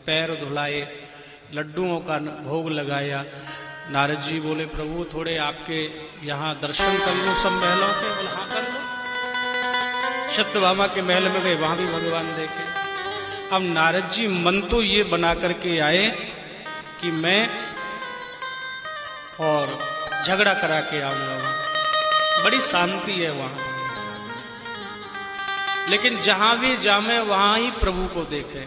पैर धुलाए, लड्डुओं का भोग लगाया। नारद जी बोले प्रभु थोड़े आपके यहाँ दर्शन कर लूं सब महलों के। बोले हाँ कर लो। सत्यभामा के महल में गए, वहां भी भगवान देखे। अब नारद जी मन तो ये बना करके आए कि मैं और झगड़ा करा के आऊंगा, वहां बड़ी शांति है वहां, लेकिन जहां भी जामे वहां ही प्रभु को देखे।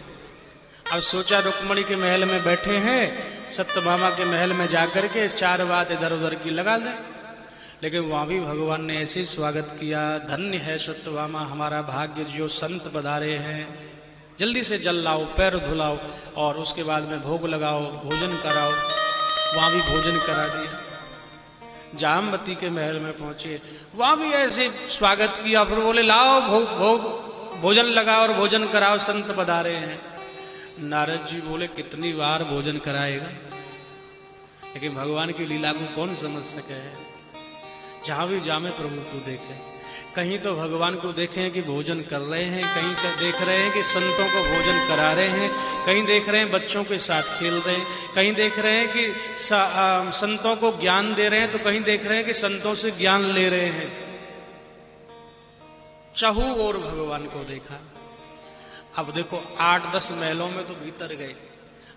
अब सोचा रुक्मणी के महल में बैठे हैं, सत्यभामा के महल में जाकर के चार बात इधर उधर की लगा दें, लेकिन वहां भी भगवान ने ऐसे स्वागत किया। धन्य है सत्यभामा, हमारा भाग्य जो संत पधारे हैं, जल्दी से जल लाओ, पैर धुलाओ और उसके बाद में भोग लगाओ, भोजन कराओ। वहां भी भोजन करा दिया। जामवती के महल में पहुंचे, वहां भी ऐसे स्वागत किया। फिर बोले लाओ भोजन लगाओ और भोजन कराओ, संत पधारे हैं। नारद जी बोले कितनी बार भोजन कराएगा, लेकिन भगवान की लीला को कौन समझ सके। जहां भी जामे प्रभु को देखे, कहीं तो भगवान को देखें कि भोजन कर रहे हैं, कहीं तो देख रहे हैं कि संतों को भोजन करा रहे हैं, कहीं देख रहे हैं बच्चों के साथ खेल रहे हैं, कहीं देख रहे हैं कि संतों को ज्ञान दे रहे हैं, तो कहीं देख रहे हैं कि संतों से ज्ञान ले रहे हैं। चहु और भगवान को देखा। अब देखो 8-10 महलों में तो भीतर गए,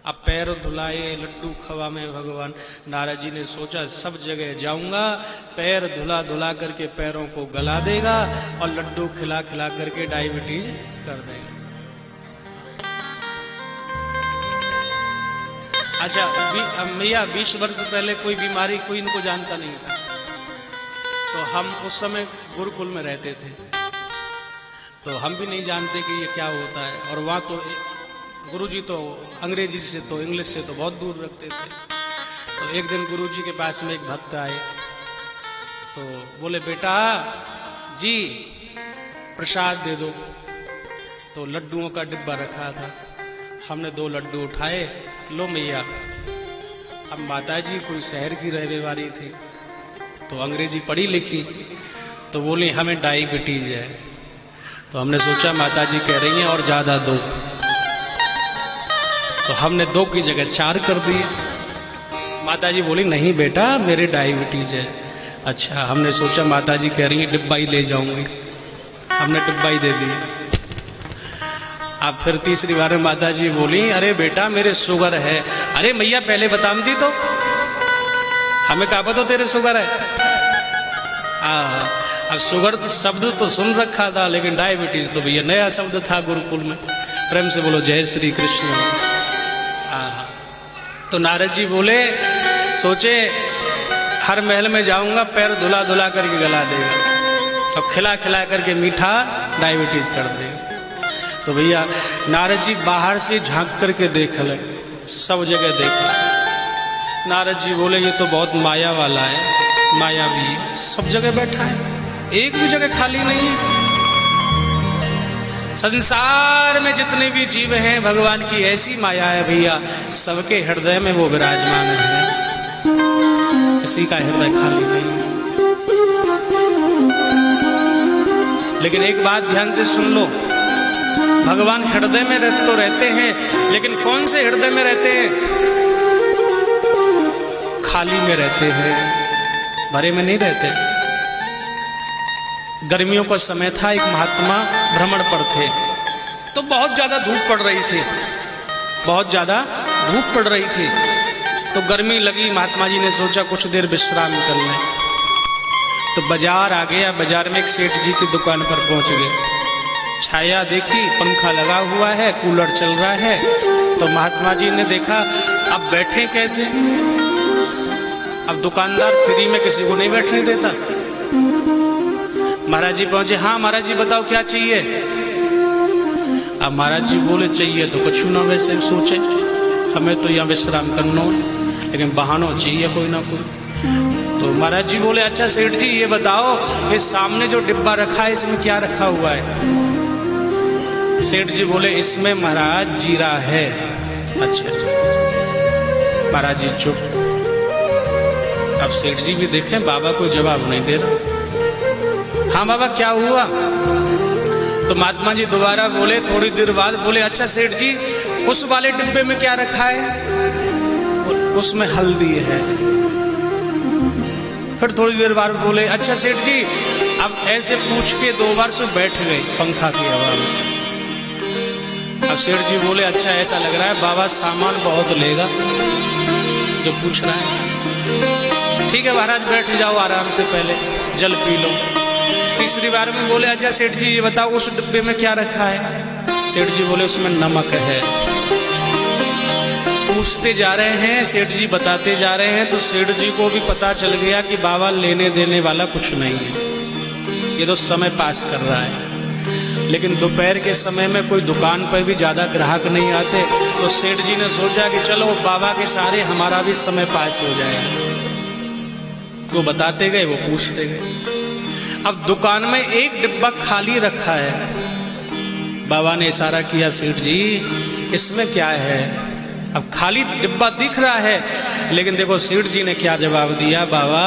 अब पैर धुलाए, लड्डू खवा में भगवान। नारद जी ने सोचा सब जगह जाऊंगा, पैर धुला धुला करके पैरों को गला देगा और लड्डू खिला खिला करके डायबिटीज कर देगा। अच्छा मैया 20 वर्ष पहले कोई बीमारी कोई इनको जानता नहीं था, तो हम उस समय गुरुकुल में रहते थे, तो हम भी नहीं जानते कि ये क्या होता है। और वहाँ तो गुरुजी तो अंग्रेजी से तो इंग्लिश से तो बहुत दूर रखते थे। तो एक दिन गुरुजी के पास में एक भक्त आए, तो बोले बेटा जी प्रसाद दे दो। तो लड्डुओं का डिब्बा रखा था, हमने 2 लड्डू उठाए, लो मैया। अब माता जी कोई शहर की रहने वाली थी, तो अंग्रेजी पढ़ी लिखी, तो बोली हमें डायबिटीज है। तो हमने सोचा माता जी कह रही हैं और ज्यादा दो, तो हमने 2 की जगह 4 कर दिए। माता जी बोली नहीं बेटा मेरे डायबिटीज है। अच्छा, हमने सोचा माता जी कह रही हैं डिब्बा ही ले जाऊंगी, हमने डिब्बा ही दे दिया। अब फिर तीसरी बार माता जी बोली अरे बेटा मेरे शुगर है। अरे मैया पहले बता दी तो हमें क्या पता तेरे शुगर है। अब शुगर तो शब्द तो सुन रखा था, लेकिन डायबिटीज तो भैया नया शब्द था गुरुकुल में। प्रेम से बोलो जय श्री कृष्ण। तो नारद जी बोले सोचे हर महल में जाऊंगा, पैर धुला धुला करके गला देगा और खिला खिला करके मीठा डायबिटीज कर देगा। तो भैया नारद जी बाहर से झांक करके देख ले, सब जगह देखा। नारद जी बोले ये तो बहुत माया वाला है, माया भी सब जगह बैठा है, एक भी जगह खाली नहीं है। संसार में जितने भी जीव हैं भगवान की ऐसी माया है भैया, सबके हृदय में वो विराजमान है, किसी का हृदय खाली नहीं। लेकिन एक बात ध्यान से सुन लो, भगवान हृदय में तो रहते हैं, लेकिन कौन से हृदय में रहते हैं? खाली में रहते हैं, भरे में नहीं रहते। गर्मियों का समय था, एक महात्मा भ्रमण पर थे, तो बहुत ज्यादा धूप पड़ रही थी, बहुत ज्यादा धूप पड़ रही थी। तो गर्मी लगी, महात्मा जी ने सोचा कुछ देर विश्राम कर लें। तो बाजार आ गया, बाजार में एक सेठ जी की दुकान पर पहुंच गए। छाया देखी, पंखा लगा हुआ है, कूलर चल रहा है। तो महात्मा जी ने देखा अब बैठे कैसे, अब दुकानदार फ्री में किसी को नहीं बैठने देता। महाराज जी पहुंचे, हाँ महाराज जी बताओ क्या चाहिए। अब महाराज जी बोले चाहिए तो कुछ ना, वैसे सोचे हमें तो यहाँ विश्राम करना, लेकिन बहाना चाहिए कोई ना कोई। तो महाराज जी बोले अच्छा सेठ जी ये बताओ ये सामने जो डिब्बा रखा है इसमें क्या रखा हुआ है। सेठ जी बोले इसमें महाराज जीरा है। अच्छा महाराज जी चुप। अब सेठ जी भी देखें बाबा कोई जवाब नहीं दे रहा। हाँ बाबा क्या हुआ। तो महात्मा जी दोबारा बोले थोड़ी देर बाद, बोले अच्छा सेठ जी उस वाले डिब्बे में क्या रखा है? उसमें हल्दी है। फिर थोड़ी देर बाद बोले, अच्छा सेठ जी, अब ऐसे पूछ के 2 बार से बैठ गए पंखा की हवा में। अब सेठ जी बोले, अच्छा ऐसा लग रहा है बाबा सामान बहुत लेगा जो पूछ रहा है। ठीक है महाराज, बैठ जाओ आराम से, पहले जल पी लो। तीसरी बार में बोले, अच्छा सेठ जी ये बताओ उस डिब्बे में क्या रखा है? सेठ जी बोले, उसमें नमक है। पूछते जा रहे हैं, सेठ जी बताते जा रहे हैं, तो सेठ जी को भी पता चल गया कि बाबा लेने देने वाला कुछ नहीं है, ये तो समय पास कर रहा है। लेकिन दोपहर के समय में कोई दुकान पर भी ज्यादा ग्राहक नहीं आते, तो सेठ जी ने सोचा कि चलो बाबा के सारे हमारा भी समय पास हो जाएगा। तो बताते गए, वो पूछते गए। अब दुकान में एक डिब्बा खाली रखा है। बाबा ने इशारा किया, सेठ जी इसमें क्या है? अब खाली डिब्बा दिख रहा है, लेकिन देखो सेठ जी ने क्या जवाब दिया, बाबा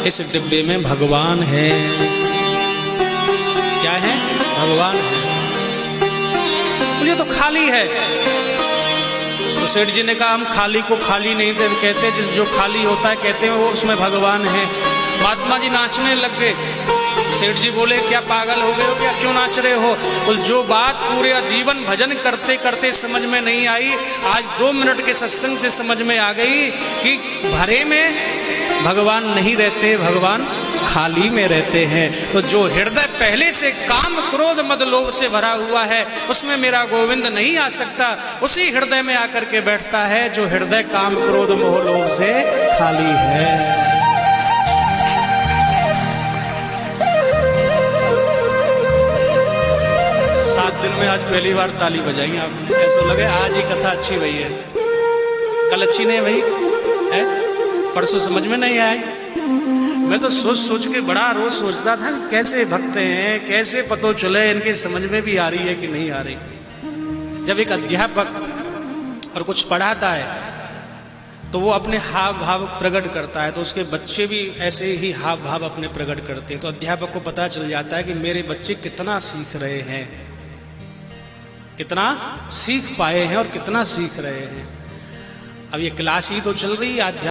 इस डिब्बे में भगवान है। क्या है? भगवान है। बोलिए तो खाली है। तो सेठ जी ने कहा, हम खाली को खाली नहीं दे कहते, जिस जो खाली होता है कहते हैं वो उसमें भगवान है। महात्मा जी नाचने लग गए। सेठ जी बोले, क्या पागल हो गए हो क्या, क्यों नाच रहे हो? तो जो बात पूरे जीवन भजन करते करते समझ में नहीं आई, आज 2 मिनट के सत्संग से समझ में आ गई कि भरे में भगवान नहीं रहते, भगवान खाली में रहते हैं। तो जो हृदय पहले से काम क्रोध मद लोभ से भरा हुआ है, उसमें मेरा गोविंद नहीं आ सकता। उसी हृदय में आकर के बैठता है जो हृदय काम क्रोध मोह लोभ से खाली है। 7 दिन में आज पहली बार ताली बजाई आपने, ऐसा लगे आज ही कथा अच्छी भई है। कल अच्छी नहीं भई है, परसों समझ में नहीं आई। मैं तो सोच सोच के बड़ा रोज सोचता था कैसे भक्त हैं, कैसे पतो चले इनके समझ में भी आ रही है कि नहीं आ रही। जब एक अध्यापक और कुछ पढ़ाता है तो वो अपने हाव भाव प्रकट करता है, तो उसके बच्चे भी ऐसे ही हाव भाव अपने प्रकट करते हैं। तो अध्यापक को पता चल जाता है कि मेरे बच्चे कितना सीख रहे हैं, कितना सीख पाए हैं और कितना सीख रहे हैं। अब ये क्लास ही तो चल रही है।